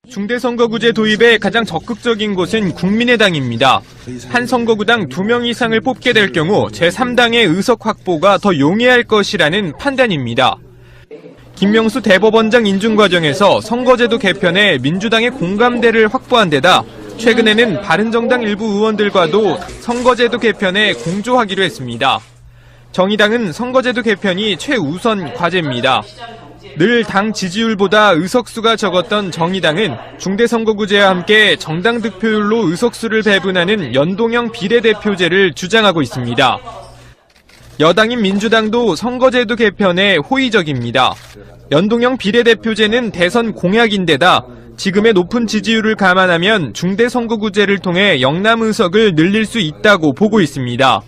중대선거구제 도입에 가장 적극적인 곳은 국민의당입니다. 한 선거구당 2명 이상을 뽑게 될 경우 제3당의 의석 확보가 더 용이할 것이라는 판단입니다. 김명수 대법원장 인준 과정에서 선거제도 개편에 민주당의 공감대를 확보한 데다 최근에는 바른정당 일부 의원들과도 선거제도 개편에 공조하기로 했습니다. 정의당은 선거제도 개편이 최우선 과제입니다. 늘 당 지지율보다 의석수가 적었던 정의당은 중대선거구제와 함께 정당 득표율로 의석수를 배분하는 연동형 비례대표제를 주장하고 있습니다. 여당인 민주당도 선거제도 개편에 호의적입니다. 연동형 비례대표제는 대선 공약인데다 지금의 높은 지지율을 감안하면 중대선거구제를 통해 영남 의석을 늘릴 수 있다고 보고 있습니다.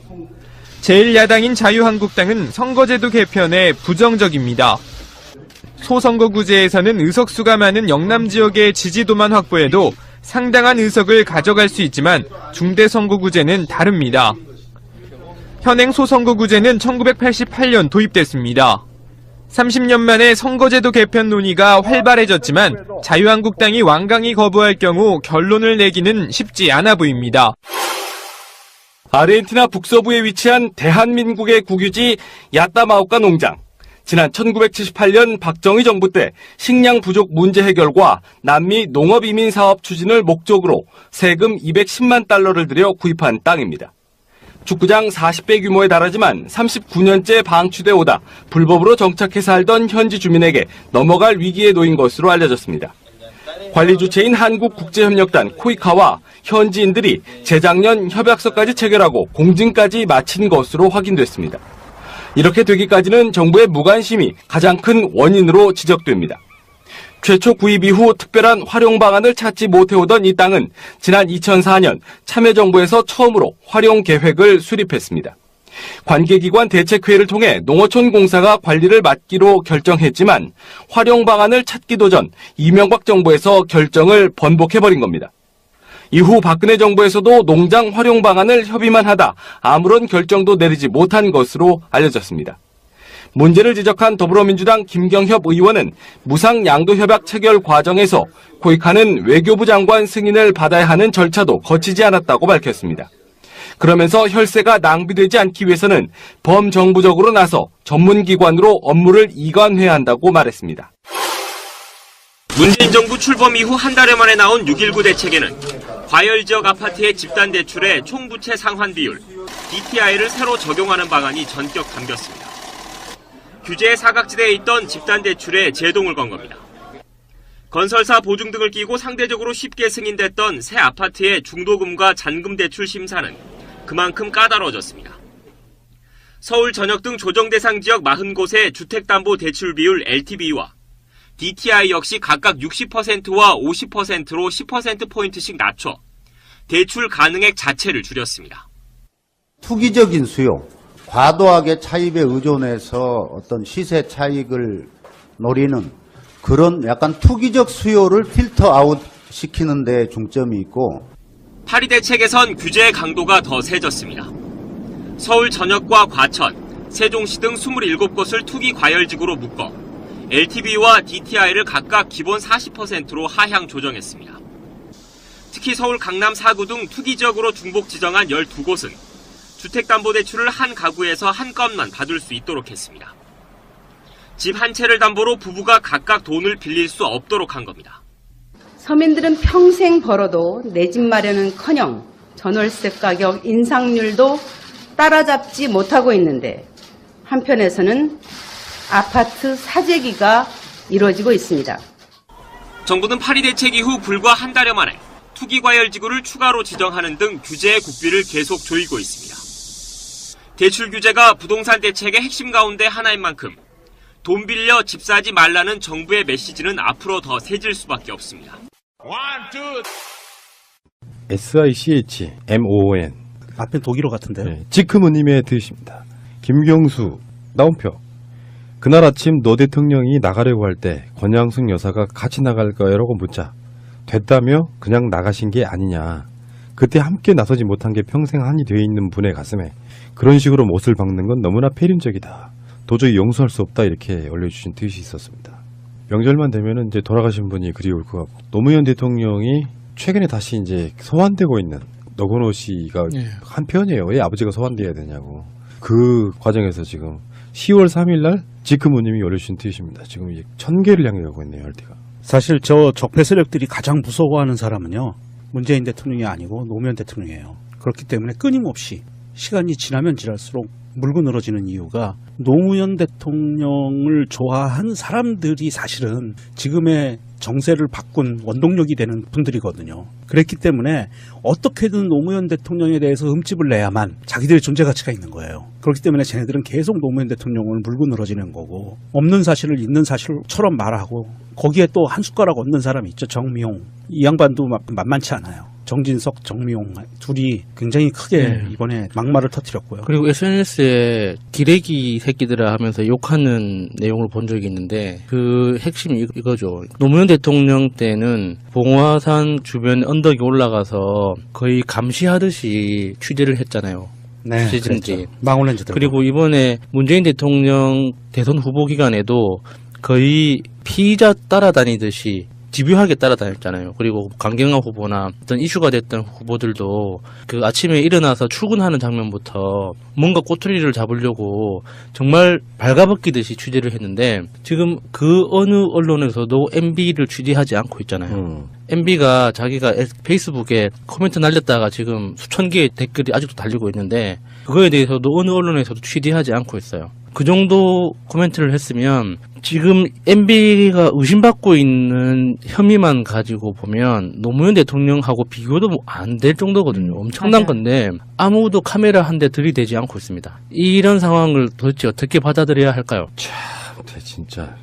제1야당인 자유한국당은 선거제도 개편에 부정적입니다. 소선거구제에서는 의석수가 많은 영남 지역의 지지도만 확보해도 상당한 의석을 가져갈 수 있지만 중대선거구제는 다릅니다. 현행 소선거구제는 1988년 도입됐습니다. 30년 만에 선거제도 개편 논의가 활발해졌지만 자유한국당이 완강히 거부할 경우 결론을 내기는 쉽지 않아 보입니다. 아르헨티나 북서부에 위치한 대한민국의 국유지 야따마우카 농장. 지난 1978년 박정희 정부 때 식량 부족 문제 해결과 남미 농업 이민 사업 추진을 목적으로 세금 210만 달러를 들여 구입한 땅입니다. 축구장 40배 규모에 달하지만 39년째 방치돼 오다 불법으로 정착해 살던 현지 주민에게 넘어갈 위기에 놓인 것으로 알려졌습니다. 관리 주체인 한국국제협력단 코이카와 현지인들이 재작년 협약서까지 체결하고 공증까지 마친 것으로 확인됐습니다. 이렇게 되기까지는 정부의 무관심이 가장 큰 원인으로 지적됩니다. 최초 구입 이후 특별한 활용 방안을 찾지 못해오던 이 땅은 지난 2004년 참여정부에서 처음으로 활용 계획을 수립했습니다. 관계기관 대책회의를 통해 농어촌 공사가 관리를 맡기로 결정했지만 활용 방안을 찾기도 전 이명박 정부에서 결정을 번복해버린 겁니다. 이후 박근혜 정부에서도 농장 활용 방안을 협의만 하다 아무런 결정도 내리지 못한 것으로 알려졌습니다. 문제를 지적한 더불어민주당 김경협 의원은 무상양도협약 체결 과정에서 코이카는 외교부 장관 승인을 받아야 하는 절차도 거치지 않았다고 밝혔습니다. 그러면서 혈세가 낭비되지 않기 위해서는 범정부적으로 나서 전문기관으로 업무를 이관해야 한다고 말했습니다. 문재인 정부 출범 이후 한 달여 만에 나온 6.19 대책에는 과열 지역 아파트의 집단 대출의 총부채 상환 비율, DTI를 새로 적용하는 방안이 전격 담겼습니다. 규제의 사각지대에 있던 집단 대출에 제동을 건 겁니다. 건설사 보증 등을 끼고 상대적으로 쉽게 승인됐던 새 아파트의 중도금과 잔금 대출 심사는 그만큼 까다로워졌습니다. 서울 전역 등 조정 대상 지역 40곳의 주택담보대출 비율 LTV와 DTI 역시 각각 60%와 50%로 10%포인트씩 낮춰 대출 가능액 자체를 줄였습니다. 투기적인 수요, 과도하게 차입에 의존해서 어떤 시세 차익을 노리는 그런 약간 투기적 수요를 필터 아웃 시키는 데 중점이 있고, 파리 대책에선 규제의 강도가 더 세졌습니다. 서울 전역과 과천, 세종시 등 27곳을 투기 과열지구로 묶어 LTV와 DTI를 각각 기본 40%로 하향 조정했습니다. 특히 서울 강남 4구 등 투기 지역으로 중복 지정한 12곳은 주택담보대출을 한 가구에서 한 건만 받을 수 있도록 했습니다. 집 한 채를 담보로 부부가 각각 돈을 빌릴 수 없도록 한 겁니다. 서민들은 평생 벌어도 내 집 마련은커녕 전월세 가격 인상률도 따라잡지 못하고 있는데 한편에서는 아파트 사재기가 이루어지고 있습니다. 정부는 파리 대책 이후 불과 한 달여 만에 투기과열지구를 추가로 지정하는 등 규제의 국비를 계속 조이고 있습니다. 대출 규제가 부동산 대책의 핵심 가운데 하나인 만큼 돈 빌려 집 사지 말라는 정부의 메시지는 앞으로 더 세질 수밖에 없습니다. SICHMOON 앞에 독일어 같은데요? 네, 지크무님의 뜻입니다. 김경수, 나온표. 그날 아침 노 대통령이 나가려고 할 때 권양숙 여사가 같이 나갈까요라고 묻자 됐다며 그냥 나가신 게 아니냐. 그때 함께 나서지 못한 게 평생 한이 되어 있는 분의 가슴에 그런 식으로 못을 박는 건 너무나 폐륜적이다. 도저히 용서할 수 없다 이렇게 올려주신 트윗이 있었습니다. 명절만 되면은 이제 돌아가신 분이 그리울 것 같고 노무현 대통령이 최근에 다시 이제 소환되고 있는 노건호 씨가 예. 한편이에요. 왜 아버지가 소환돼야 되냐고. 그 과정에서 지금 10월 3일 날 지크모님이 올려주신 트윗입니다. 지금 이제 1000개를 향해 가고 있네요. RT가. 사실 저 적폐 세력들이 가장 무서워하는 사람은요. 문재인 대통령이 아니고 노무현 대통령이에요. 그렇기 때문에 끊임없이 시간이 지나면 지날수록 물고 늘어지는 이유가 노무현 대통령을 좋아한 사람들이 사실은 지금의 정세를 바꾼 원동력이 되는 분들이거든요. 그랬기 때문에 어떻게든 노무현 대통령에 대해서 흠집을 내야만 자기들의 존재 가치가 있는 거예요. 그렇기 때문에 쟤네들은 계속 노무현 대통령을 물고 늘어지는 거고 없는 사실을 있는 사실처럼 말하고 거기에 또 한 숟가락 얹는 사람이 있죠. 정미용. 이 양반도 만만치 않아요. 정진석, 정미용 둘이 굉장히 크게 이번에 막말을 터뜨렸고요. 그리고 SNS에 기레기 새끼들아 하면서 욕하는 내용을 본 적이 있는데 그 핵심이 이거죠. 노무현 대통령 때는 봉화산 주변 언덕에 올라가서 거의 감시하듯이 취재를 했잖아요. 네, 취재진들이. 그렇죠. 망올렌즈 들고. 그리고 이번에 문재인 대통령 대선 후보 기간에도 거의 피의자 따라다니듯이 집요하게 따라다녔잖아요. 그리고 강경화 후보나 어떤 이슈가 됐던 후보들도 그 아침에 일어나서 출근하는 장면부터 뭔가 꼬투리를 잡으려고 정말 발가벗기듯이 취재를 했는데 지금 그 어느 언론에서도 MB를 취재하지 않고 있잖아요. MB가 자기가 페이스북에 코멘트 날렸다가 지금 수천 개의 댓글이 아직도 달리고 있는데 그거에 대해서도 어느 언론에서도 취재하지 않고 있어요. 그 정도 코멘트를 했으면 지금 MB가 의심받고 있는 혐의만 가지고 보면 노무현 대통령하고 비교도 안 될 정도거든요. 엄청난 건데 아무도 카메라 한 대 들이대지 않고 있습니다. 이런 상황을 도대체 어떻게 받아들여야 할까요? 참, 진짜.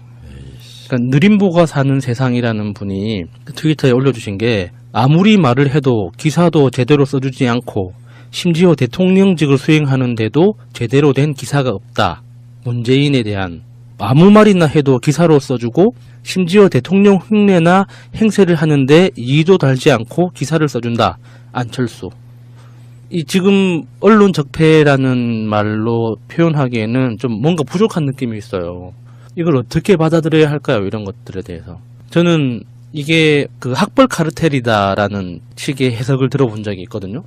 그러니까 느림보가 사는 세상이라는 분이 트위터에 올려주신 게 아무리 말을 해도 기사도 제대로 써주지 않고 심지어 대통령직을 수행하는데도 제대로 된 기사가 없다. 문재인에 대한 아무 말이나 해도 기사로 써주고 심지어 대통령 흉내나 행세를 하는데 이의도 달지 않고 기사를 써준다. 안철수. 이 지금 언론 적폐라는 말로 표현하기에는 좀 뭔가 부족한 느낌이 있어요. 이걸 어떻게 받아들여야 할까요? 이런 것들에 대해서. 저는 이게 그 학벌 카르텔이다라는 식의 해석을 들어본 적이 있거든요.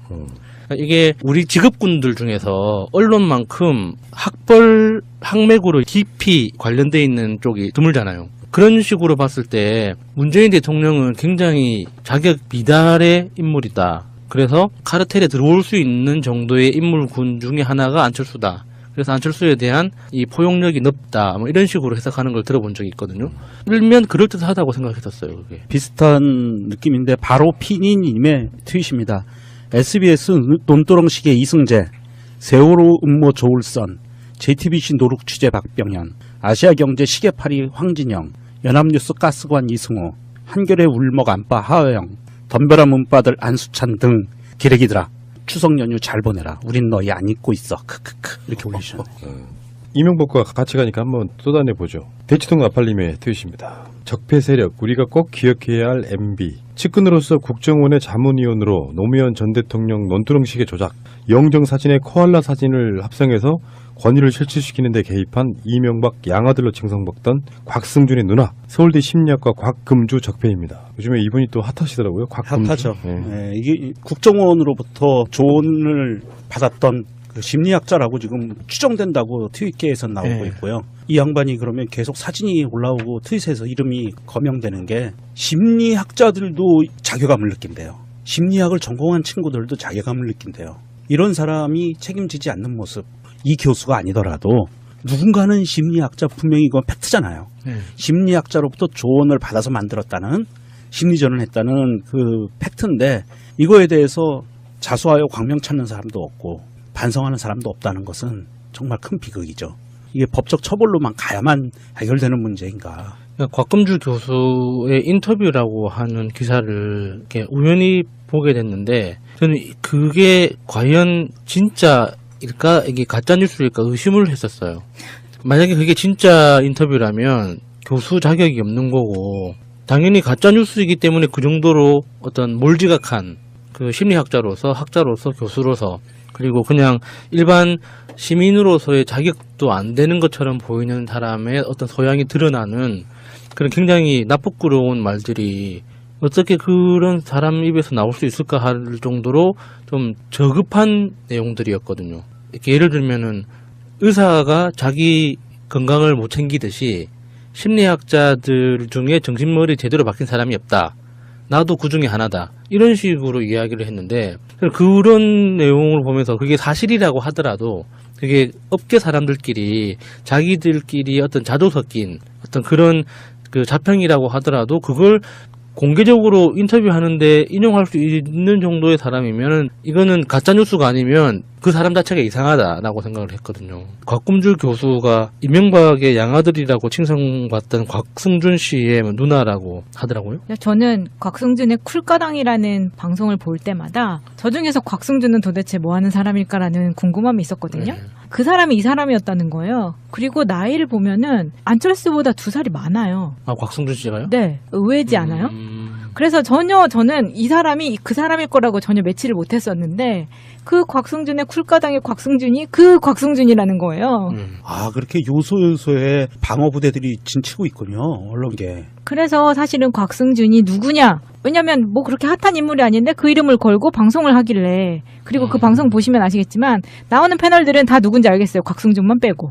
이게 우리 직업군들 중에서 언론만큼 학벌 학맥으로 깊이 관련돼 있는 쪽이 드물잖아요. 그런 식으로 봤을 때 문재인 대통령은 굉장히 자격 미달의 인물이다. 그래서 카르텔에 들어올 수 있는 정도의 인물군 중에 하나가 안철수다. 그래서 안철수에 대한 이 포용력이 높다. 뭐 이런 식으로 해석하는 걸 들어본 적이 있거든요. 일면 그럴듯하다고 생각했었어요. 그게. 비슷한 느낌인데 바로 피니님의 트윗입니다. SBS 논두렁식의 이승재, 세월호 음모 조울선, JTBC 노룩 취재 박병현, 아시아경제 시계팔이 황진영, 연합뉴스 가스관 이승호, 한겨레 울먹 안빠 하호영, 덤벼라 문바들 안수찬 등 기레기들아 추석 연휴 잘 보내라. 우린 너희 안 잊고 있어. 크크크 이렇게 올리셨네요. 이명박과 같이 가니까 한번 쏟아내보죠. 대치동 아팔림의 트윗입니다. 적폐 세력, 우리가 꼭 기억해야 할 MB. 측근으로서 국정원의 자문위원으로 노무현 전 대통령 논두렁식의 조작, 영정사진의 코알라 사진을 합성해서 권위를 실추시키는 데 개입한 이명박 양아들로 칭송받던 곽승준의 누나, 서울대 심리학과 곽금주 적폐입니다. 요즘에 이분이 또 핫하시더라고요. 곽금주. 핫하죠. 네. 네, 이게 국정원으로부터 조언을 받았던 그 심리학자라고 지금 추정된다고 트윗계에서 나오고 네. 있고요. 이 양반이 그러면 계속 사진이 올라오고 트윗에서 이름이 거명되는 게 심리학자들도 자괴감을 느낀대요. 심리학을 전공한 친구들도 자괴감을 느낀대요. 이런 사람이 책임지지 않는 모습. 이 교수가 아니더라도 누군가는 심리학자, 분명히 이건 팩트잖아요. 심리학자로부터 조언을 받아서 만들었다는, 심리전을 했다는 그 팩트인데 이거에 대해서 자수하여 광명 찾는 사람도 없고 반성하는 사람도 없다는 것은 정말 큰 비극이죠. 이게 법적 처벌로만 가야만 해결되는 문제인가. 그러니까 곽금주 교수의 인터뷰라고 하는 기사를 이렇게 우연히 보게 됐는데 저는 그게 과연 진짜일까 이게 가짜 뉴스일까 의심을 했었어요. 만약에 그게 진짜 인터뷰라면 교수 자격이 없는 거고 당연히 가짜 뉴스이기 때문에 그 정도로 어떤 몰지각한 그 심리학자로서 학자로서 교수로서 그리고 그냥 일반 시민으로서의 자격도 안 되는 것처럼 보이는 사람의 어떤 소양이 드러나는 그런 굉장히 나쁘끄러운 말들이 어떻게 그런 사람 입에서 나올 수 있을까 할 정도로 좀 저급한 내용들이었거든요. 이렇게 예를 들면은 의사가 자기 건강을 못 챙기듯이 심리학자들 중에 정신머리 제대로 박힌 사람이 없다. 나도 그 중에 하나다. 이런 식으로 이야기를 했는데 그런 내용을 보면서 그게 사실이라고 하더라도 그게 업계 사람들끼리 자기들끼리 어떤 자조 섞인 어떤 그런 그 자평이라고 하더라도 그걸 공개적으로 인터뷰하는데 인용할 수 있는 정도의 사람이면 이거는 가짜뉴스가 아니면 그 사람 자체가 이상하다라고 생각을 했거든요. 곽금줄 교수가 이명박의 양아들이라고 칭송받던 곽승준 씨의 누나라고 하더라고요. 저는 곽승준의 쿨가당이라는 방송을 볼 때마다 저 중에서 곽승준은 도대체 뭐 하는 사람일까라는 궁금함이 있었거든요. 그 사람이 이 사람이었다는 거예요. 그리고 나이를 보면은 안철수보다 2살이 많아요. 아, 곽승준 씨가요? 네. 의외지 않아요? 그래서 전혀 저는 이 사람이 그 사람일 거라고 전혀 매치를 못했었는데 그 곽승준의 쿨가당의 곽승준이 그 곽승준이라는 거예요. 아, 그렇게 요소요소에 방어부대들이 진치고 있군요, 언론계. 그래서 사실은 곽승준이 누구냐? 왜냐면 뭐 그렇게 핫한 인물이 아닌데 그 이름을 걸고 방송을 하길래 그리고 그 방송 보시면 아시겠지만 나오는 패널들은 다 누군지 알겠어요. 곽승준만 빼고.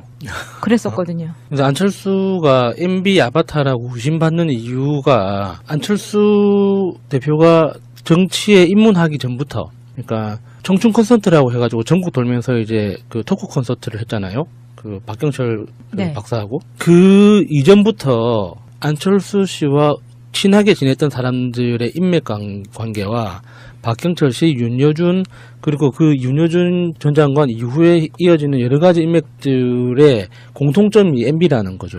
그랬었거든요. 그래서 안철수가 MB 아바타라고 의심받는 이유가 안철수 대표가 정치에 입문하기 전부터 그러니까 청춘 콘서트라고 해가지고 전국 돌면서 이제 그 토크 콘서트를 했잖아요. 그 박경철 네. 박사하고 그 이전부터 안철수 씨와 친하게 지냈던 사람들의 인맥 관계와 박경철 씨, 윤여준 그리고 그 윤여준 전 장관 이후에 이어지는 여러 가지 인맥들의 공통점이 MB라는 거죠.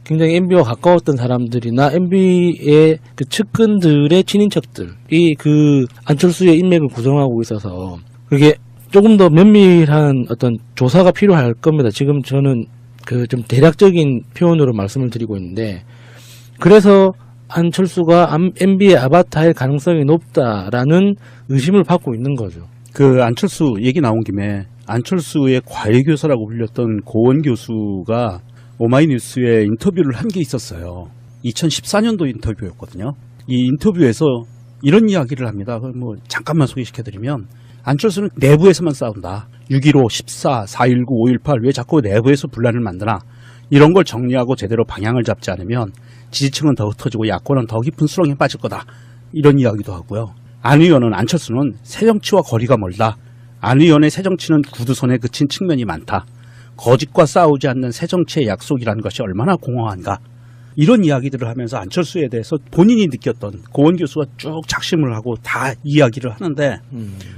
굉장히 MB와 가까웠던 사람들이나 MB의 그 측근들의 친인척들이 그 안철수의 인맥을 구성하고 있어서 그게 조금 더 면밀한 어떤 조사가 필요할 겁니다. 지금 저는 그 좀 대략적인 표현으로 말씀을 드리고 있는데 그래서 안철수가 MB의 아바타일 가능성이 높다라는 의심을 받고 있는 거죠. 그 안철수 얘기 나온 김에 안철수의 과외교사라고 불렸던 고원 교수가 오마이뉴스에 인터뷰를 한 게 있었어요. 2014년도 인터뷰였거든요. 이 인터뷰에서 이런 이야기를 합니다. 그걸 뭐 잠깐만 소개시켜드리면 안철수는 내부에서만 싸운다. 6.15, 14, 4.19, 5.18 왜 자꾸 내부에서 분란을 만드나. 이런 걸 정리하고 제대로 방향을 잡지 않으면 지지층은 더 흩어지고 야권은 더 깊은 수렁에 빠질 거다. 이런 이야기도 하고요. 안 의원은 안철수는 새정치와 거리가 멀다. 안 의원의 새정치는 구두손에 그친 측면이 많다. 거짓과 싸우지 않는 새정치의 약속이라는 것이 얼마나 공허한가. 이런 이야기들을 하면서 안철수에 대해서 본인이 느꼈던 고원 교수가 쭉 작심을 하고 다 이야기를 하는데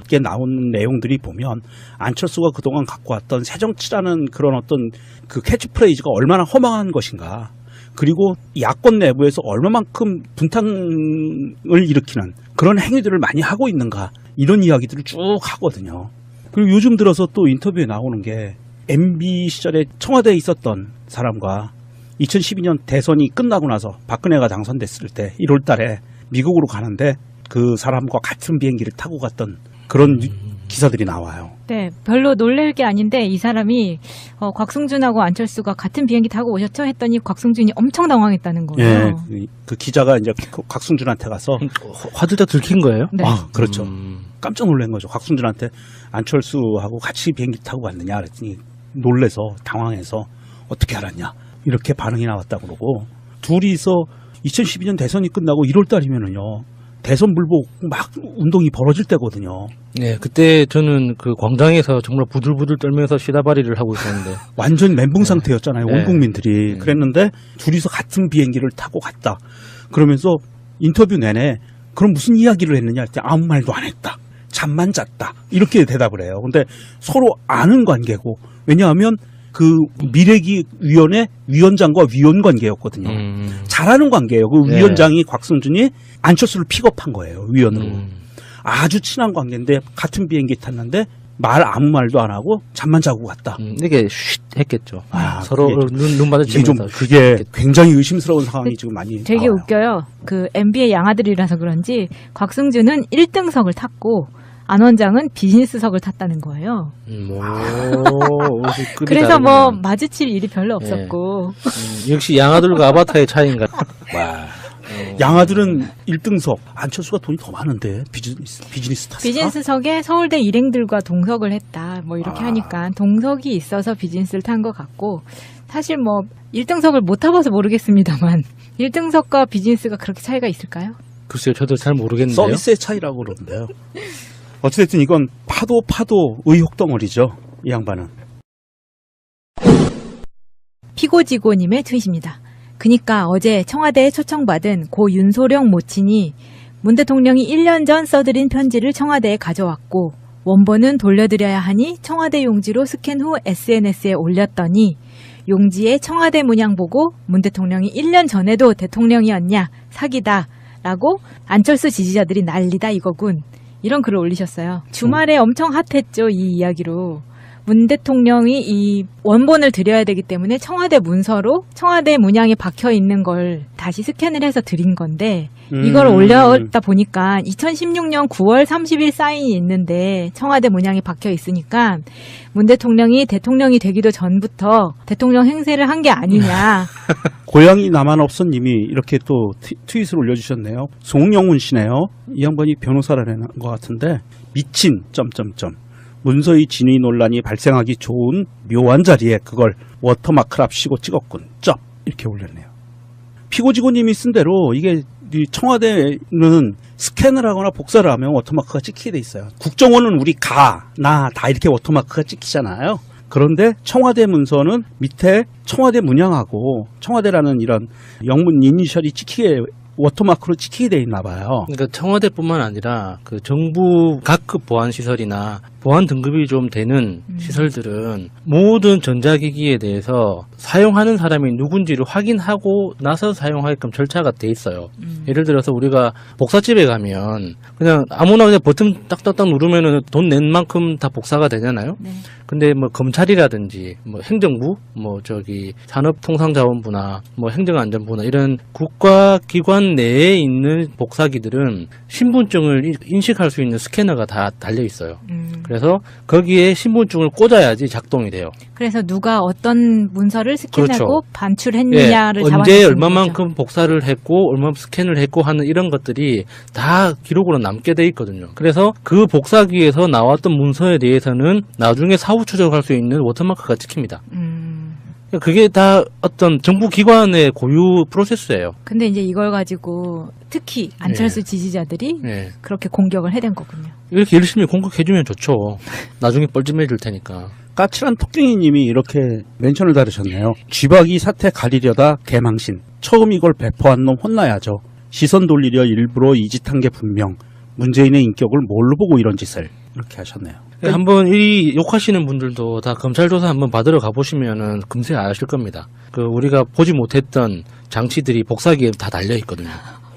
이게 나오는 내용들이 보면 안철수가 그동안 갖고 왔던 새정치라는 그런 어떤 그 캐치프레이즈가 얼마나 허망한 것인가. 그리고 야권 내부에서 얼마만큼 분탕을 일으키는 그런 행위들을 많이 하고 있는가. 이런 이야기들을 쭉 하거든요. 그리고 요즘 들어서 또 인터뷰에 나오는 게 MB 시절에 청와대에 있었던 사람과 2012년 대선이 끝나고 나서 박근혜가 당선됐을 때 1월 달에 미국으로 가는데 그 사람과 같은 비행기를 타고 갔던 그런 기사들이 나와요. 네, 별로 놀랄 게 아닌데 이 사람이 곽승준하고 안철수가 같은 비행기 타고 오셨죠? 했더니 곽승준이 엄청 당황했다는 거예요. 예, 그 기자가 이제 곽승준한테 가서 화들짝 들킨 거예요? 네. 아, 그렇죠. 깜짝 놀란 거죠. 곽승준한테 안철수하고 같이 비행기 타고 갔느냐 그랬더니 놀래서 당황해서 어떻게 알았냐 이렇게 반응이 나왔다고 그러고 둘이서 2012년 대선이 끝나고 1월 달이면은요 대선 불복 막 운동이 벌어질 때거든요. 네, 그때 저는 그 광장에서 정말 부들부들 떨면서 시다바리를 하고 있었는데 완전 멘붕 상태였잖아요. 네. 온 국민들이. 그랬는데 둘이서 같은 비행기를 타고 갔다. 그러면서 인터뷰 내내 그럼 무슨 이야기를 했느냐 할 때 아무 말도 안 했다. 잠만 잤다. 이렇게 대답을 해요. 근데 서로 아는 관계고 왜냐하면 그 미래기위원회 위원장과 위원 관계였거든요. 잘하는 관계예요. 그 네. 위원장이 곽승준이 안철수를 픽업한 거예요. 위원으로. 아주 친한 관계인데 같은 비행기 탔는데 아무 말도 안 하고 잠만 자고 갔다. 이게 쉿 했겠죠. 아, 서로 눈 이게 좀 마주치면서 그게 굉장히 의심스러운 상황이 지금 많이 되게 나와요. 웃겨요. 그 MB의 양아들이라서 그런지 곽승준은 1등석을 탔고 안 원장은 비즈니스석을 탔다는 거예요. 그래서 뭐 마주칠 일이 별로 없었고. 역시 양아들과 아바타의 차이인가. 와. 양아들은 1등석, 안철수가 돈이 더 많은데 비즈니스 탔어? 비즈니스석에 서울대 일행들과 동석을 했다. 뭐 이렇게 하니까 동석이 있어서 비즈니스를 탄 것 같고, 사실 뭐 1등석을 못 타봐서 모르겠습니다만 1등석과 비즈니스가 그렇게 차이가 있을까요? 글쎄요, 저도 잘 모르겠는데요. 서비스의 차이라고 그러는데요. 어찌됐든 이건 파도 의혹 덩어리죠. 이 양반은. 피고지고님의 트윗입니다. 그니까 어제 청와대에 초청받은 고 윤소령 모친이 문 대통령이 1년 전 써드린 편지를 청와대에 가져왔고 원본은 돌려드려야 하니 청와대 용지로 스캔 후 SNS에 올렸더니 용지에 청와대 문양 보고 문 대통령이 1년 전에도 대통령이었냐 사기다 라고 안철수 지지자들이 난리다 이거군. 이런 글을 올리셨어요. 주말에 엄청 핫했죠. 이 이야기로. 문 대통령이 이 원본을 드려야 되기 때문에 청와대 문서로 청와대 문양에 박혀 있는 걸 다시 스캔을 해서 드린 건데 이걸 올렸다 보니까 2016년 9월 30일 사인이 있는데 청와대 문양에 박혀 있으니까 문 대통령이 대통령이 되기도 전부터 대통령 행세를 한 게 아니냐. 고양이 나만 없어 님이 이렇게 또 트윗을 올려주셨네요. 송영훈 씨네요. 이 양반이 변호사라는 것 같은데 미친 문서의 진위 논란이 발생하기 좋은 묘한 자리에 그걸 워터마크랍시고 찍었군. 쩝 이렇게 올렸네요. 피고지고님이 쓴 대로 이게 청와대는 스캔을 하거나 복사를 하면 워터마크가 찍히게 돼 있어요. 국정원은 우리 나 다 이렇게 워터마크가 찍히잖아요. 그런데 청와대 문서는 밑에 청와대 문양하고 청와대라는 이런 영문 이니셜이 찍히게 워터마크로 찍히게 돼 있나 봐요. 그러니까 청와대뿐만 아니라 그 정부 각급 보안 시설이나 보안 등급이 좀 되는 시설들은 모든 전자기기에 대해서 사용하는 사람이 누군지를 확인하고 나서 사용하게끔 절차가 돼 있어요. 예를 들어서 우리가 복사집에 가면 그냥 아무나 그냥 버튼 딱딱딱 누르면은 돈 낸 만큼 다 복사가 되잖아요. 네. 근데 뭐 검찰이라든지 뭐 행정부, 뭐 저기 산업통상자원부나 뭐 행정안전부나 이런 국가기관 내에 있는 복사기들은 신분증을 인식할 수 있는 스캐너가 다 달려 있어요. 그래서 거기에 신분증을 꽂아야지 작동이 돼요. 그래서 누가 어떤 문서를 스캔하고 그렇죠. 반출했느냐를 언제 잡아내는 얼마만큼 거죠. 복사를 했고 얼마 스캔을 했고 하는 이런 것들이 다 기록으로 남게 돼 있거든요. 그래서 그 복사기에서 나왔던 문서에 대해서는 나중에 사후 추적할 수 있는 워터마크가 찍힙니다. 그게 다 어떤 정부 기관의 고유 프로세스예요. 근데 이제 이걸 가지고 특히 안철수 지지자들이 네. 그렇게 공격을 해댄 거군요. 이렇게 열심히 공격해주면 좋죠. 나중에 뻘쭘해질 테니까. 까칠한 토끼님이 이렇게 멘션을 다루셨네요. 쥐박이 사태 가리려다 개망신. 처음 이걸 배포한 놈 혼나야죠. 시선 돌리려 일부러 이 짓 한 게 분명. 문재인의 인격을 뭘로 보고 이런 짓을. 이렇게 하셨네요. 한번 이 욕하시는 분들도 다 검찰 조사 한번 받으러 가보시면은 금세 아실 겁니다. 그 우리가 보지 못했던 장치들이 복사기에 다 달려 있거든요.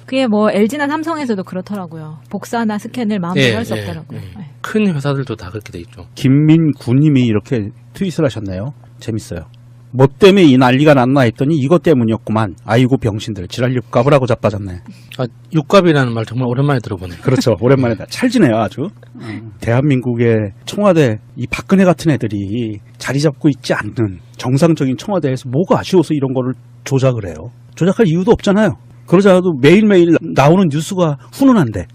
그게 뭐 LG나 삼성에서도 그렇더라고요. 복사나 스캔을 마음대로 할 수 없더라고요. 네. 큰 회사들도 다 그렇게 돼 있죠. 김민구님이 이렇게 트윗을 하셨네요. 재밌어요. 뭐 때문에 이 난리가 났나 했더니 이것 때문이었구만. 아이고 병신들 지랄 육갑을 하고 자빠졌네. 아, 육갑이라는 말 정말 오랜만에 들어보네. 그렇죠. 오랜만에 찰지네요 아주. 대한민국의 청와대 이 박근혜 같은 애들이 자리 잡고 있지 않는 정상적인 청와대에서 뭐가 아쉬워서 이런 거를 조작을 해요. 조작할 이유도 없잖아요. 그러지 않아도 매일매일 나오는 뉴스가 훈훈한데.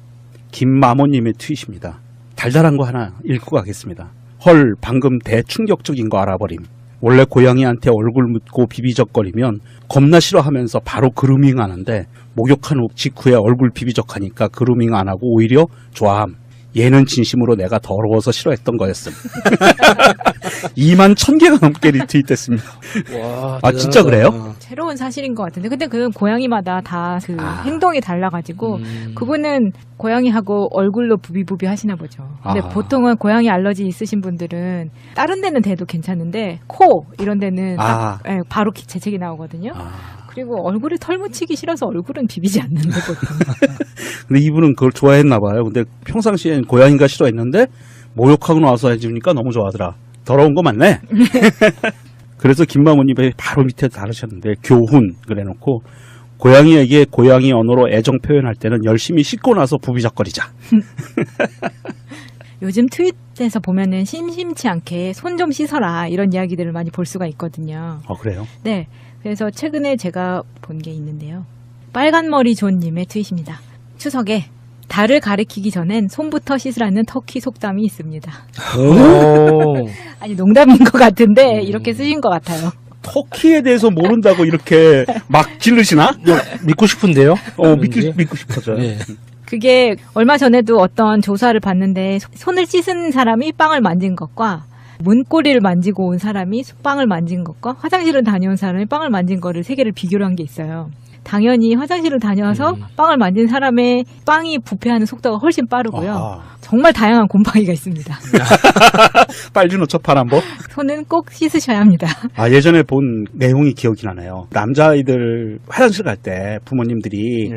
김마모님의 트윗입니다. 달달한 거 하나 읽고 가겠습니다. 헐 방금 대충격적인 거 알아버림. 원래 고양이한테 얼굴 묻고 비비적거리면 겁나 싫어하면서 바로 그루밍 하는데 목욕한 후 직후에 얼굴 비비적하니까 그루밍 안 하고 오히려 좋아함. 얘는 진심으로 내가 더러워서 싫어했던 거였음. 21,000개가 넘게 리트윗됐습니다. 와, 아 진짜 그래요? 새로운 사실인 것 같은데 근데 그 고양이마다 다 그 행동이 달라가지고 그분은 고양이하고 얼굴로 부비부비 하시나 보죠. 근데 보통은 고양이 알러지 있으신 분들은 다른 데는 대도 괜찮은데 코 이런 데는 딱, 바로 재채기 나오거든요. 그리고 얼굴에 털 묻히기 싫어서 얼굴은 비비지 않는데 보통. 근데 이분은 그걸 좋아했나 봐요. 근데 평상시엔 고양이가 싫어했는데 목욕하고 나와서 해주니까 너무 좋아하더라. 더러운 거 맞네. 그래서 김마모님이 바로 밑에 다루셨는데 교훈 그래놓고 고양이에게 고양이 언어로 애정 표현할 때는 열심히 씻고 나서 부비적거리자. 요즘 트윗에서 보면은 심심치 않게 손 좀 씻어라 이런 이야기들을 많이 볼 수가 있거든요. 그래요? 네. 그래서 최근에 제가 본 게 있는데요. 빨간머리 존님의 트윗입니다. 추석에 달을 가리키기 전엔 손부터 씻으라는 터키 속담이 있습니다. 아니 농담인 것 같은데 이렇게 쓰신 것 같아요. 터키에 대해서 모른다고 이렇게 막 지르시나? 믿고 싶은데요? 믿고 싶어져요. 네. 그게 얼마 전에도 어떤 조사를 봤는데 손을 씻은 사람이 빵을 만진 것과 문고리를 만지고 온 사람이 빵을 만진 것과 화장실을 다녀온 사람이 빵을 만진 거를 세 개를 비교를 한 게 있어요. 당연히 화장실을 다녀와서 빵을 만진 사람의 빵이 부패하는 속도가 훨씬 빠르고요. 정말 다양한 곰팡이가 있습니다. 빨주노 첫파란보? 손은 꼭 씻으셔야 합니다. 예전에 본 내용이 기억이 나네요. 남자아이들 화장실 갈 때 부모님들이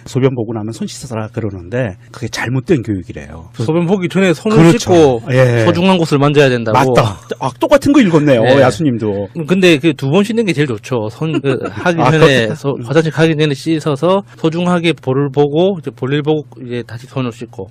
소변 보고 나면 손 씻어라 그러는데 그게 잘못된 교육이래요. 소변 보기 전에 손을 씻고 소중한 곳을 만져야 된다고. 맞다. 똑같은 거 읽었네요. 네. 야수님도. 근데 그 2번 씻는 게 제일 좋죠. 하기 전에 화장실 가기 전에 씻어서 소중하게 볼을 보고 이제 볼일 보고 이제 다시 손을 씻고.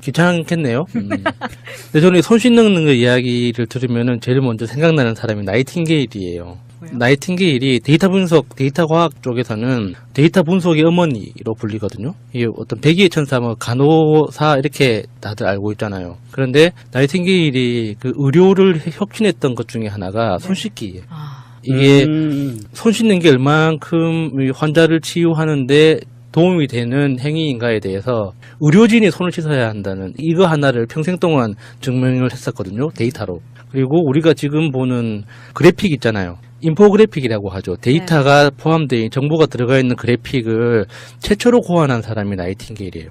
귀찮겠네요. 근데 저는 손 씻는 거 이야기를 들으면은 제일 먼저 생각나는 사람이 나이팅게일이에요. 나이팅게일이 데이터 분석, 데이터 과학 쪽에서는 데이터 분석의 어머니로 불리거든요. 이게 어떤 백의의 천사, 간호사 이렇게 다들 알고 있잖아요. 그런데 나이팅게일이 그 의료를 혁신했던 것 중에 하나가 손 씻기예요. 이게 손 씻는 게 얼만큼 환자를 치유하는데 도움이 되는 행위인가에 대해서 의료진이 손을 씻어야 한다는 이거 하나를 평생 동안 증명을 했었거든요. 데이터로. 그리고 우리가 지금 보는 그래픽 있잖아요. 인포그래픽이라고 하죠. 데이터가 포함된 정보가 들어가 있는 그래픽을 최초로 고안한 사람이 나이팅게일이에요.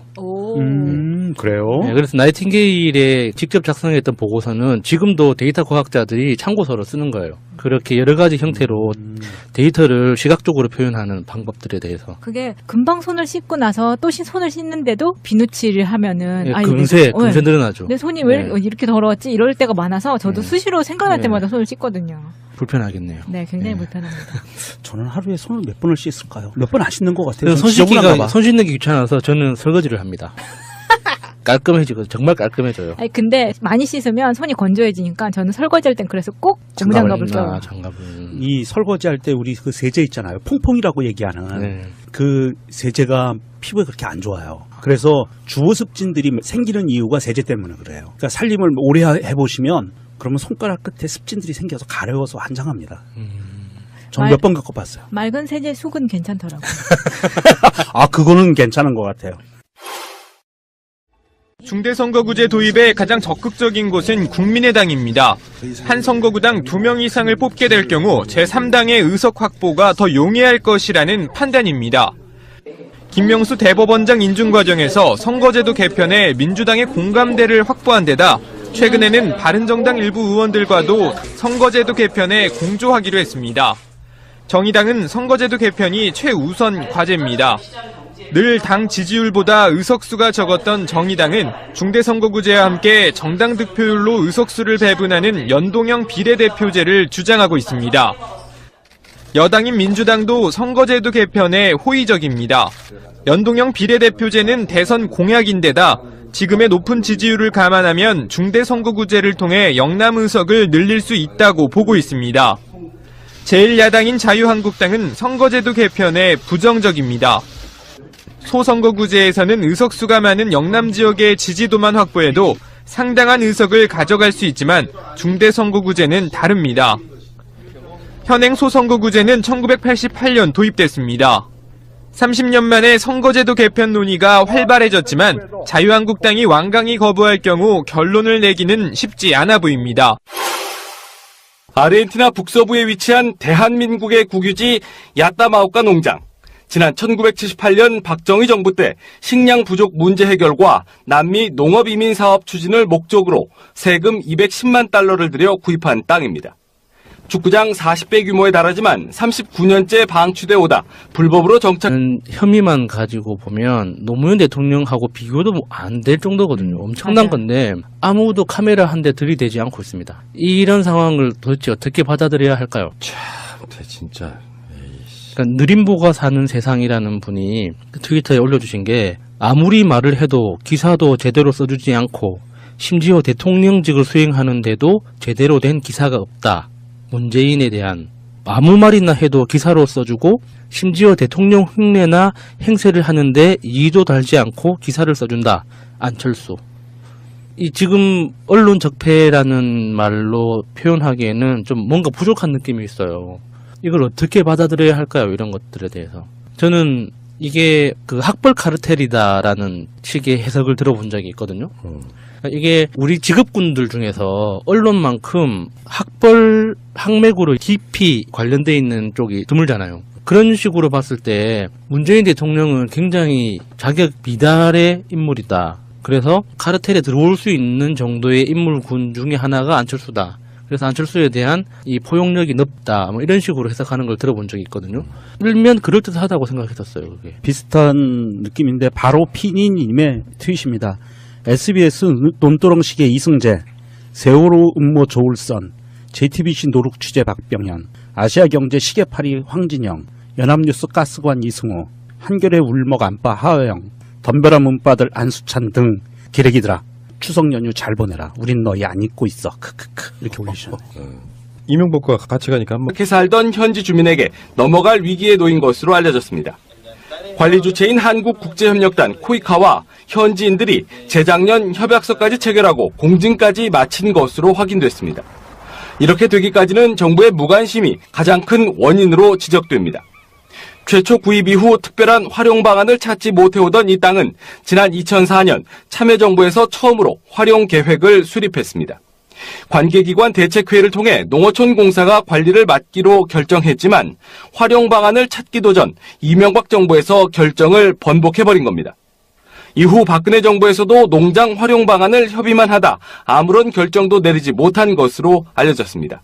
그래요? 네, 그래서 나이팅게일에 직접 작성했던 보고서는 지금도 데이터 과학자들이 참고서로 쓰는 거예요. 그렇게 여러 가지 형태로 데이터를 시각적으로 표현하는 방법들에 대해서. 그게 금방 손을 씻고 나서 또 손을 씻는데도 비누칠을 하면은 네, 금세 늘어나죠. 내 손이 왜 이렇게 더러웠지? 이럴 때가 많아서 저도 수시로 생각날 때마다 손을 씻거든요. 불편하겠네요. 네, 굉장히 불편합니다. 저는 하루에 손을 몇 번을 씻을까요? 몇 번 안 씻는 것 같아요. 손 씻는 게 귀찮아서 저는 설거지를 합니다. 깔끔해지고 정말 깔끔해져요. 아니 근데 많이 씻으면 손이 건조해지니까 저는 설거지할 땐 그래서 꼭 고무장갑을 껴요. 이 설거지할 때 우리 그 세제 있잖아요. 퐁퐁이라고 얘기하는 그 세제가 피부에 그렇게 안 좋아요. 그래서 주호습진들이 생기는 이유가 세제 때문에 그래요. 그러니까 살림을 오래 해보시면 그러면 손가락 끝에 습진들이 생겨서 가려워서 환장합니다. 전 몇 번 겪어봤어요. 맑은 세제 숙은 괜찮더라고요. 그거는 괜찮은 것 같아요. 중대선거구제 도입에 가장 적극적인 곳은 국민의당입니다. 한 선거구당 2명 이상을 뽑게 될 경우 제3당의 의석 확보가 더 용이할 것이라는 판단입니다. 김명수 대법원장 인준 과정에서 선거제도 개편에 민주당의 공감대를 확보한 데다 최근에는 바른정당 일부 의원들과도 선거제도 개편에 공조하기로 했습니다. 정의당은 선거제도 개편이 최우선 과제입니다. 늘 당 지지율보다 의석수가 적었던 정의당은 중대선거구제와 함께 정당 득표율로 의석수를 배분하는 연동형 비례대표제를 주장하고 있습니다. 여당인 민주당도 선거제도 개편에 호의적입니다. 연동형 비례대표제는 대선 공약인데다 지금의 높은 지지율을 감안하면 중대선거구제를 통해 영남 의석을 늘릴 수 있다고 보고 있습니다. 제1야당인 자유한국당은 선거제도 개편에 부정적입니다. 소선거구제에서는 의석수가 많은 영남 지역의 지지도만 확보해도 상당한 의석을 가져갈 수 있지만 중대선거구제는 다릅니다. 현행 소선거구제는 1988년 도입됐습니다. 30년 만에 선거제도 개편 논의가 활발해졌지만 자유한국당이 완강히 거부할 경우 결론을 내기는 쉽지 않아 보입니다. 아르헨티나 북서부에 위치한 대한민국의 국유지 야따마오카 농장. 지난 1978년 박정희 정부 때 식량 부족 문제 해결과 남미 농업 이민 사업 추진을 목적으로 세금 210만 달러를 들여 구입한 땅입니다. 축구장 40배 규모에 달하지만 39년째 방치돼 오다 불법으로 정착한 혐의만 가지고 보면 노무현 대통령하고 비교도 안 될 정도거든요. 엄청난 건데 아무도 카메라 한 대 들이대지 않고 있습니다. 이런 상황을 도대체 어떻게 받아들여야 할까요? 참, 진짜. 그러니까 느림보가 사는 세상이라는 분이 트위터에 올려주신 게 아무리 말을 해도 기사도 제대로 써주지 않고 심지어 대통령직을 수행하는데도 제대로 된 기사가 없다. 문재인에 대한 아무 말이나 해도 기사로 써주고 심지어 대통령 흉내나 행세를 하는데 이도 달지 않고 기사를 써준다. 안철수. 이 지금 언론 적폐라는 말로 표현하기에는 좀 뭔가 부족한 느낌이 있어요. 이걸 어떻게 받아들여야 할까요? 이런 것들에 대해서. 저는 이게 그 학벌 카르텔이다라는 식의 해석을 들어본 적이 있거든요. 이게 우리 직업군들 중에서 언론만큼 학벌 학맥으로 깊이 관련돼 있는 쪽이 드물잖아요. 그런 식으로 봤을 때 문재인 대통령은 굉장히 자격 미달의 인물이다. 그래서 카르텔에 들어올 수 있는 정도의 인물군 중에 하나가 안철수다. 그래서 안철수에 대한 이 포용력이 높다. 뭐 이런 식으로 해석하는 걸 들어본 적이 있거든요. 일면 그럴듯하다고 생각했었어요. 그게. 비슷한 느낌인데 바로 피니님의 트윗입니다. SBS 논두렁식의 이승재, 세월호 음모 조울선, JTBC 노룩 취재 박병현, 아시아경제 시계팔이 황진영, 연합뉴스 가스관 이승호, 한겨레 울먹 안빠 하하영, 덤벼라 문바들 안수찬 등 기레기들아. 추석 연휴 잘 보내라. 우린 너희 안 잊고 있어. 크크크 이렇게 올리셨네요. 이명박과 같이 가니까 한번 그렇게 살던 현지 주민에게 넘어갈 위기에 놓인 것으로 알려졌습니다. 관리 주체인 한국국제협력단 코이카와 현지인들이 재작년 협약서까지 체결하고 공증까지 마친 것으로 확인됐습니다. 이렇게 되기까지는 정부의 무관심이 가장 큰 원인으로 지적됩니다. 최초 구입 이후 특별한 활용 방안을 찾지 못해오던 이 땅은 지난 2004년 참여정부에서 처음으로 활용 계획을 수립했습니다. 관계기관 대책회의를 통해 농어촌 공사가 관리를 맡기로 결정했지만 활용 방안을 찾기도 전 이명박 정부에서 결정을 번복해버린 겁니다. 이후 박근혜 정부에서도 농장 활용 방안을 협의만 하다 아무런 결정도 내리지 못한 것으로 알려졌습니다.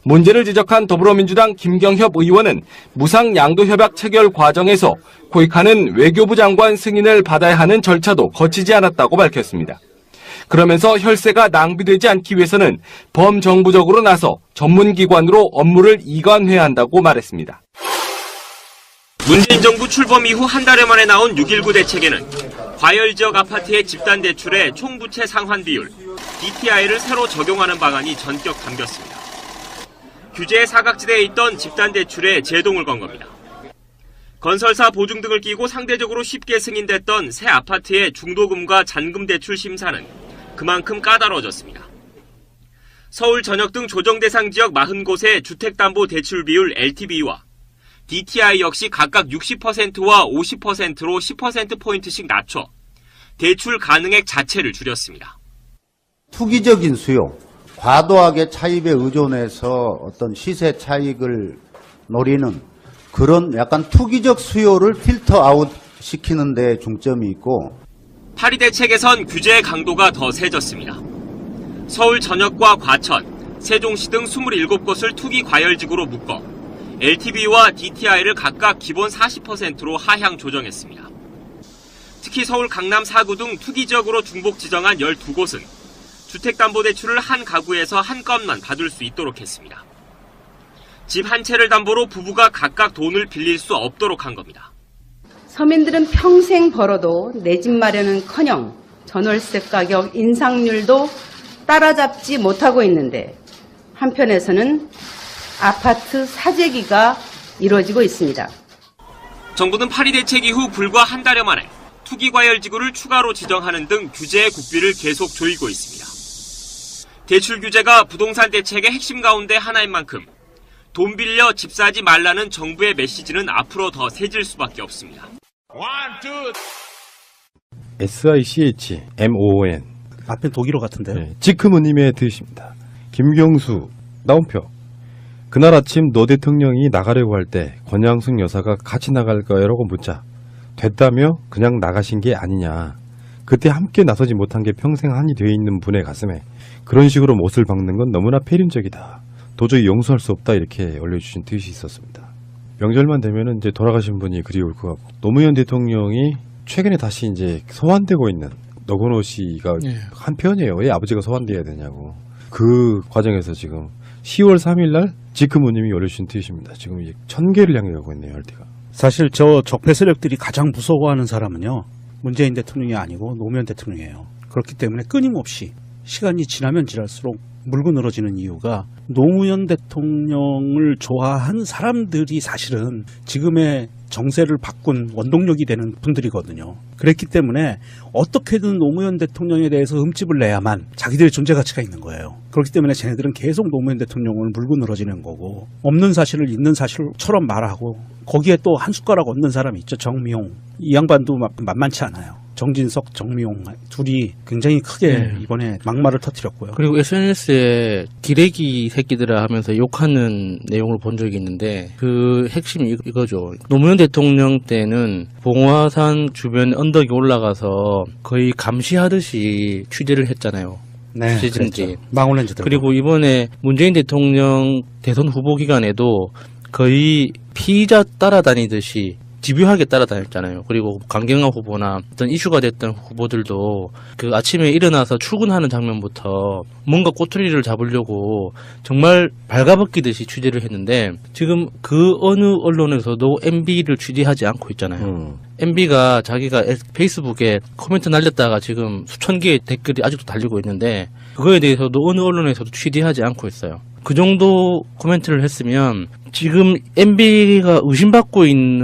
문제를 지적한 더불어민주당 김경협 의원은 무상양도협약 체결 과정에서 코이카는 외교부 장관 승인을 받아야 하는 절차도 거치지 않았다고 밝혔습니다. 그러면서 혈세가 낭비되지 않기 위해서는 범정부적으로 나서 전문기관으로 업무를 이관해야 한다고 말했습니다. 문재인 정부 출범 이후 한 달여 만에 나온 6.19 대책에는 과열 지역 아파트의 집단 대출의 총부채 상환 비율, DTI를 새로 적용하는 방안이 전격 담겼습니다. 규제의 사각지대에 있던 집단 대출에 제동을 건 겁니다. 건설사 보증 등을 끼고 상대적으로 쉽게 승인됐던 새 아파트의 중도금과 잔금 대출 심사는 그만큼 까다로워졌습니다. 서울 전역 등 조정 대상 지역 40곳의 주택담보대출 비율 LTV와 DTI 역시 각각 60%와 50%로 10%포인트씩 낮춰 대출 가능액 자체를 줄였습니다. 투기적인 수요, 과도하게 차입에 의존해서 어떤 시세 차익을 노리는 그런 약간 투기적 수요를 필터 아웃 시키는 데 중점이 있고, 파리 대책에선 규제의 강도가 더 세졌습니다. 서울 전역과 과천, 세종시 등 27곳을 투기 과열지구로 묶어 LTV와 DTI를 각각 기본 40%로 하향 조정했습니다. 특히 서울 강남 4구 등 투기적으로 중복 지정한 12곳은 주택담보대출을 한 가구에서 한 건만 받을 수 있도록 했습니다. 집 한 채를 담보로 부부가 각각 돈을 빌릴 수 없도록 한 겁니다. 서민들은 평생 벌어도 내 집 마련은커녕 전월세 가격 인상률도 따라잡지 못하고 있는데 한편에서는 아파트 사재기가 이루어지고 있습니다. 정부는 파리 대책 이후 불과 한 달여 만에 투기 과열지구를 추가로 지정하는 등 규제의 국비를 계속 조이고 있습니다. 대출 규제가 부동산 대책의 핵심 가운데 하나인 만큼 돈 빌려 집 사지 말라는 정부의 메시지는 앞으로 더 세질 수밖에 없습니다. SICHMOON 앞엔 독일어 같은데요. 네, 지크무님의 뜻입니다. 김경수, 나온표. 그날 아침 노 대통령이 나가려고 할 때 권양숙 여사가 같이 나갈까요라고 묻자 됐다며 그냥 나가신 게 아니냐. 그때 함께 나서지 못한 게 평생 한이 되어 있는 분의 가슴에 그런 식으로 못을 박는 건 너무나 폐륜적이다. 도저히 용서할 수 없다. 이렇게 올려주신 뜻이 있었습니다. 명절만 되면은 이제 돌아가신 분이 그리울 것 같고, 노무현 대통령이 최근에 다시 이제 소환되고 있는 노건호 씨가 한편이에요. 왜 아버지가 소환돼야 되냐고. 그 과정에서 지금 10월 3일날 지크무님이 올려주신 트윗입니다. 지금 1000개를 향해 가고 있네요. RT가. 사실 저 적폐 세력들이 가장 무서워하는 사람은요, 문재인 대통령이 아니고 노무현 대통령이에요. 그렇기 때문에 끊임없이 시간이 지나면 지날수록 물고 늘어지는 이유가 노무현 대통령을 좋아한 사람들이 사실은 지금의 정세를 바꾼 원동력이 되는 분들이거든요. 그랬기 때문에 어떻게든 노무현 대통령에 대해서 흠집을 내야만 자기들의 존재 가치가 있는 거예요. 그렇기 때문에 쟤네들은 계속 노무현 대통령을 물고 늘어지는 거고, 없는 사실을 있는 사실처럼 말하고, 거기에 또 한 숟가락 얹는 사람이 있죠. 정미용. 이 양반도 만만치 않아요. 정진석, 정미용 둘이 굉장히 크게 이번에 막말을 터뜨렸고요. 그리고 SNS에 기레기 새끼들아 하면서 욕하는 내용을 본 적이 있는데, 그 핵심이 이거죠. 노무현 대통령 때는 봉화산 주변 언덕에 올라가서 거의 감시하듯이 취재를 했잖아요. 네, 취재진들이. 그렇죠. 망원렌즈들. 그리고 이번에 문재인 대통령 대선 후보 기간에도 거의 피의자 따라다니듯이 집요하게 따라다녔잖아요. 그리고 강경화 후보나 어떤 이슈가 됐던 후보들도 그 아침에 일어나서 출근하는 장면부터 뭔가 꼬투리를 잡으려고 정말 발가벗기듯이 취재를 했는데, 지금 그 어느 언론에서도 MB를 취재하지 않고 있잖아요. MB가 자기가 페이스북에 코멘트 날렸다가 지금 수천 개의 댓글이 아직도 달리고 있는데, 그거에 대해서도 어느 언론에서도 취재하지 않고 있어요. 그 정도 코멘트를 했으면 지금 MB가 의심받고 있는